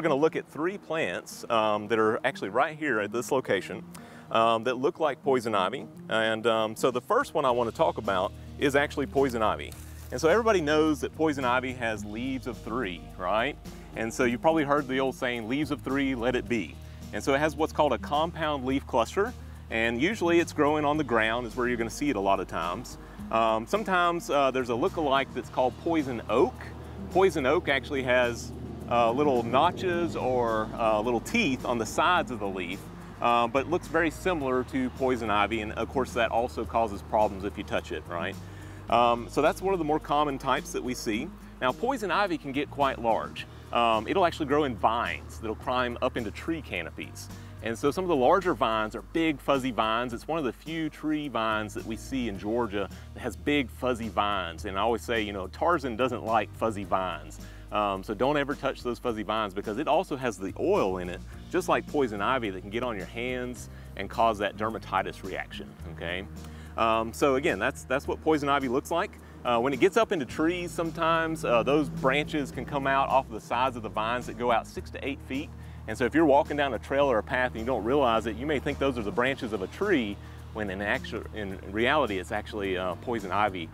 we're going to look at three plants that are actually right here at this location that look like poison ivy. And so the first one I want to talk about is actually poison ivy. And so everybody knows that poison ivy has leaves of three, right? And so you've probably heard the old saying, leaves of three, let it be. And so it has what's called a compound leaf cluster. And usually it's growing on the ground is where you're going to see it a lot of times. Sometimes there's a look-alike that's called poison oak. Poison oak actually has little notches or little teeth on the sides of the leaf, but looks very similar to poison ivy, and of course that also causes problems if you touch it, right? So that's one of the more common types that we see. Now poison ivy can get quite large. It'll actually grow in vines that'll climb up into tree canopies. And so some of the larger vines are big fuzzy vines. It's one of the few tree vines that we see in Georgia that has big fuzzy vines. And I always say, you know, Tarzan doesn't like fuzzy vines. So don't ever touch those fuzzy vines because it also has the oil in it, just like poison ivy, that can get on your hands and cause that dermatitis reaction, okay? So again, that's what poison ivy looks like. When it gets up into trees, sometimes those branches can come out off of the sides of the vines that go out 6 to 8 feet. And so if you're walking down a trail or a path and you don't realize it, you may think those are the branches of a tree, when in reality it's actually poison ivy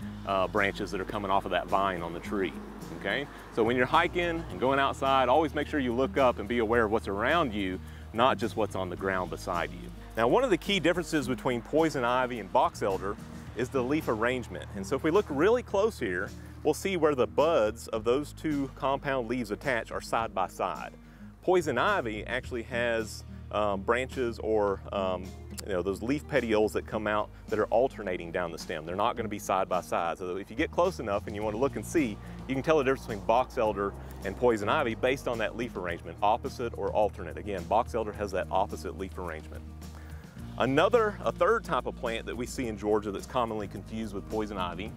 branches that are coming off of that vine on the tree, okay? So when you're hiking and going outside, always make sure you look up and be aware of what's around you, not just what's on the ground beside you. Now, one of the key differences between poison ivy and box elder is the leaf arrangement. And so if we look really close here, we'll see where the buds of those two compound leaves attached are side by side. Poison ivy actually has branches or you know, those leaf petioles that come out that are alternating down the stem. They're not going to be side by side. So if you get close enough and you want to look and see, you can tell the difference between box elder and poison ivy based on that leaf arrangement, opposite or alternate. Again, box elder has that opposite leaf arrangement. A third type of plant that we see in Georgia that's commonly confused with poison ivy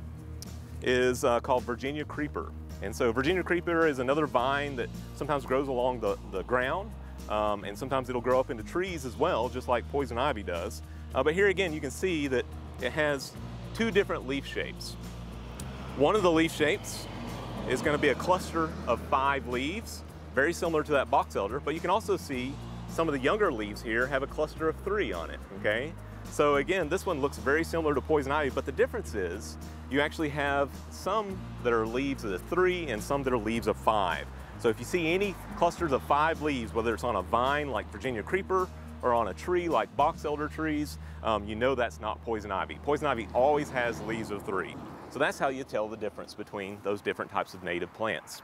is called Virginia creeper. And so Virginia creeper is another vine that sometimes grows along the ground, and sometimes it'll grow up into trees as well, just like poison ivy does. But here again, you can see that it has two different leaf shapes. One of the leaf shapes is going to be a cluster of 5 leaves, very similar to that box elder, but you can also see some of the younger leaves here have a cluster of 3 on it, okay? So again, this one looks very similar to poison ivy, but the difference is you actually have some that are leaves of 3 and some that are leaves of 5. So if you see any clusters of 5 leaves, whether it's on a vine like Virginia creeper or on a tree like box elder trees, you know that's not poison ivy. Poison ivy always has leaves of 3. So that's how you tell the difference between those different types of native plants.